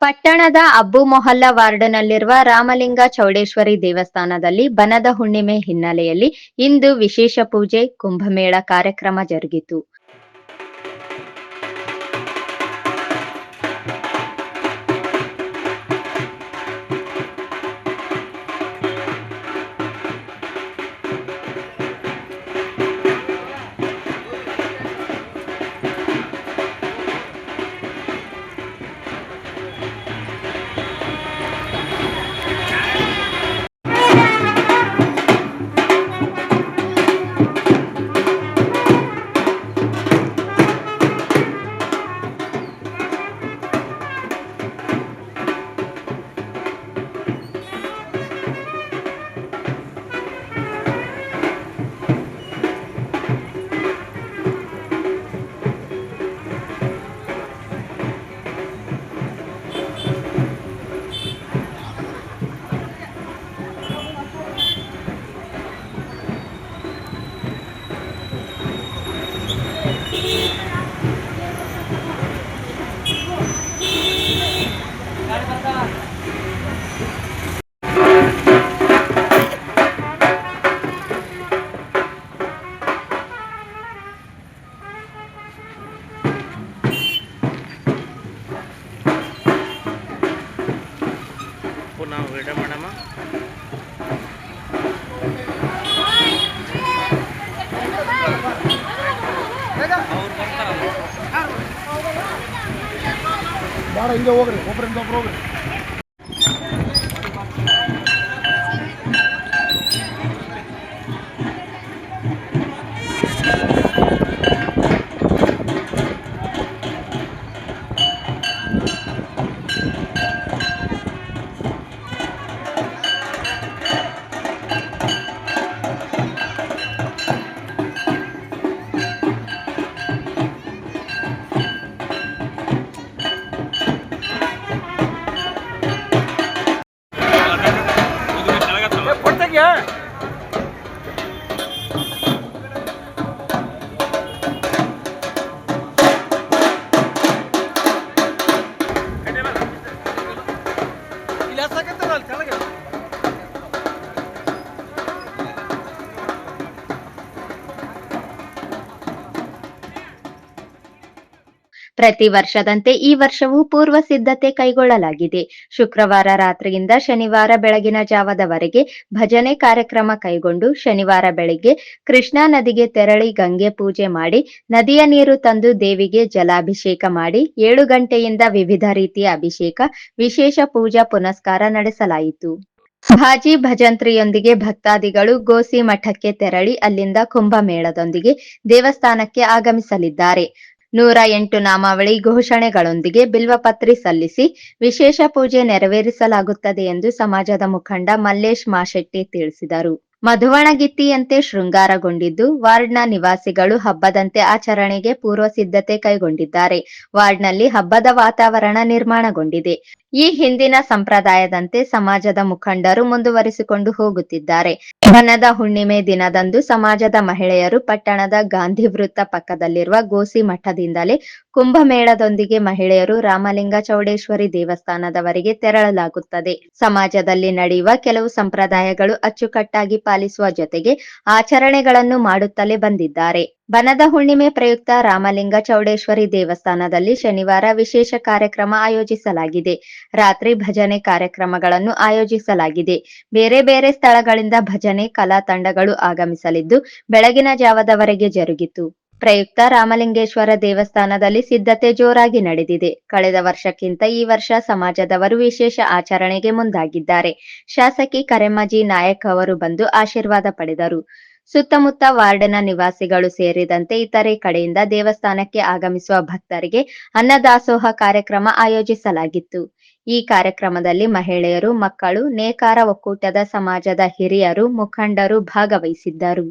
ಪಟ್ಟಣದ ಅಬ್ಬು ಮೊಹಲ್ಲಾ ವಾರ್ಡ್ನಲ್ಲಿರುವ ರಾಮಲಿಂಗ ಚೌಡೇಶ್ವರಿ ದೇವಸ್ಥಾನದಲ್ಲಿ ಬನದ ಹುಣ್ಣಿಮೆ ಹಿನ್ನೆಲೆಯಲ್ಲಿ ಇಂದು ವಿಶೇಷ ಪೂಜೆ, ಕುಂಭಮೇಳ ಕಾರ್ಯಕ್ರಮ ಜರುಗಿತು. ನಾವು ವಿಡಿಯೋ ಮಾಡಮ್ಮ. ಬಾಳ ಹಿಂಗೆ ಹೋಗ್ರಿ, ಒಬ್ಬರಿಂದ ಒಬ್ರು ಹೋಗ್ರಿ. ಪ್ರತಿ ವರ್ಷದಂತೆ ಈ ವರ್ಷವೂ ಪೂರ್ವ ಸಿದ್ಧತೆ ಕೈಗೊಳ್ಳಲಾಗಿದೆ. ಶುಕ್ರವಾರ ರಾತ್ರಿಯಿಂದ ಶನಿವಾರ ಬೆಳಗಿನ ಜಾವದವರೆಗೆ ಭಜನೆ ಕಾರ್ಯಕ್ರಮ ಕೈಗೊಂಡು ಶನಿವಾರ ಬೆಳಿಗ್ಗೆ ಕೃಷ್ಣಾ ನದಿಗೆ ತೆರಳಿ ಗಂಗೆ ಪೂಜೆ ಮಾಡಿ ನದಿಯ ನೀರು ತಂದು ದೇವಿಗೆ ಜಲಾಭಿಷೇಕ ಮಾಡಿ 7 ಗಂಟೆಯಿಂದ ವಿವಿಧ ರೀತಿಯ ಅಭಿಷೇಕ, ವಿಶೇಷ ಪೂಜಾ ಪುನಸ್ಕಾರ ನಡೆಸಲಾಯಿತು. ಭಾಜಿ ಭಜಂತ್ರಿಯೊಂದಿಗೆ ಭಕ್ತಾದಿಗಳು ಗೋಸಿ ಮಠಕ್ಕೆ ತೆರಳಿ ಅಲ್ಲಿಂದ ಕುಂಭಮೇಳದೊಂದಿಗೆ ದೇವಸ್ಥಾನಕ್ಕೆ ಆಗಮಿಸಲಿದ್ದಾರೆ. 108 ನಾಮಾವಳಿ ಘೋಷಣೆಗಳೊಂದಿಗೆ ಬಿಲ್ವಪತ್ರಿ ಸಲ್ಲಿಸಿ ವಿಶೇಷ ಪೂಜೆ ನೆರವೇರಿಸಲಾಗುತ್ತದೆ ಎಂದು ಸಮಾಜದ ಮುಖಂಡ ಮಲ್ಲೇಶ್ ಮಾಶೆಟ್ಟಿ ತಿಳಿಸಿದರು. ಮಧುವಣಗಿತ್ತಿಯಂತೆ ಶೃಂಗಾರಗೊಂಡಿದ್ದು ವಾರ್ಡ್ನ ನಿವಾಸಿಗಳು ಹಬ್ಬದಂತೆ ಆಚರಣೆಗೆ ಪೂರ್ವ ಸಿದ್ಧತೆ ಕೈಗೊಂಡಿದ್ದಾರೆ. ವಾರ್ಡ್ನಲ್ಲಿ ಹಬ್ಬದ ವಾತಾವರಣ ನಿರ್ಮಾಣಗೊಂಡಿದೆ. ಈ ಹಿಂದಿನ ಸಂಪ್ರದಾಯದಂತೆ ಸಮಾಜದ ಮುಖಂಡರು ಮುಂದುವರಿಸಿಕೊಂಡು ಹೋಗುತ್ತಿದ್ದಾರೆ. ಬನದ ಹುಣ್ಣಿಮೆ ದಿನದಂದು ಸಮಾಜದ ಮಹಿಳೆಯರು ಪಟ್ಟಣದ ಗಾಂಧಿ ವೃತ್ತ ಪಕ್ಕದಲ್ಲಿರುವ ಗೋಸಿ ಮಠದಿಂದಲೇ ಕುಂಭಮೇಳದೊಂದಿಗೆ ಮಹಿಳೆಯರು ರಾಮಲಿಂಗ ಚೌಡೇಶ್ವರಿ ದೇವಸ್ಥಾನದವರೆಗೆ ತೆರಳಲಾಗುತ್ತದೆ. ಸಮಾಜದಲ್ಲಿ ನಡೆಯುವ ಕೆಲವು ಸಂಪ್ರದಾಯಗಳು ಅಚ್ಚುಕಟ್ಟಾಗಿ ಪಾಲಿಸುವ ಜೊತೆಗೆ ಆಚರಣೆಗಳನ್ನು ಮಾಡುತ್ತಲೇ ಬಂದಿದ್ದಾರೆ. ಬನದ ಹುಣ್ಣಿಮೆ ಪ್ರಯುಕ್ತ ರಾಮಲಿಂಗ ಚೌಡೇಶ್ವರಿ ದೇವಸ್ಥಾನದಲ್ಲಿ ಶನಿವಾರ ವಿಶೇಷ ಕಾರ್ಯಕ್ರಮ ಆಯೋಜಿಸಲಾಗಿದೆ. ರಾತ್ರಿ ಭಜನೆ ಕಾರ್ಯಕ್ರಮಗಳನ್ನು ಆಯೋಜಿಸಲಾಗಿದೆ. ಬೇರೆ ಬೇರೆ ಸ್ಥಳಗಳಿಂದ ಭಜನೆ ಕಲಾ ತಂಡಗಳು ಆಗಮಿಸಲಿದ್ದು ಬೆಳಗಿನ ಜಾವದವರೆಗೆ ಜರುಗಿತು. ಪ್ರಯುಕ್ತ ರಾಮಲಿಂಗೇಶ್ವರ ದೇವಸ್ಥಾನದಲ್ಲಿ ಸಿದ್ಧತೆ ಜೋರಾಗಿ ನಡೆದಿದೆ. ಕಳೆದ ವರ್ಷಕ್ಕಿಂತ ಈ ವರ್ಷ ಸಮಾಜದವರು ವಿಶೇಷ ಆಚರಣೆಗೆ ಮುಂದಾಗಿದ್ದಾರೆ. ಶಾಸಕಿ ಕರೆಮ್ಮಜಿ ನಾಯಕ್ ಅವರು ಬಂದು ಆಶೀರ್ವಾದ ಪಡೆದರು. ಸುತ್ತಮುತ್ತ ವಾರ್ಡ್ನ ನಿವಾಸಿಗಳು ಸೇರಿದಂತೆ ಇತರೆ ಕಡೆಯಿಂದ ದೇವಸ್ಥಾನಕ್ಕೆ ಆಗಮಿಸುವ ಭಕ್ತರಿಗೆ ಅನ್ನದಾಸೋಹ ಕಾರ್ಯಕ್ರಮ ಆಯೋಜಿಸಲಾಗಿತ್ತು. ಈ ಕಾರ್ಯಕ್ರಮದಲ್ಲಿ ಮಹಿಳೆಯರು, ಮಕ್ಕಳು, ನೇಕಾರ ಒಕ್ಕೂಟದ ಸಮಾಜದ ಹಿರಿಯರು, ಮುಖಂಡರು ಭಾಗವಹಿಸಿದ್ದರು.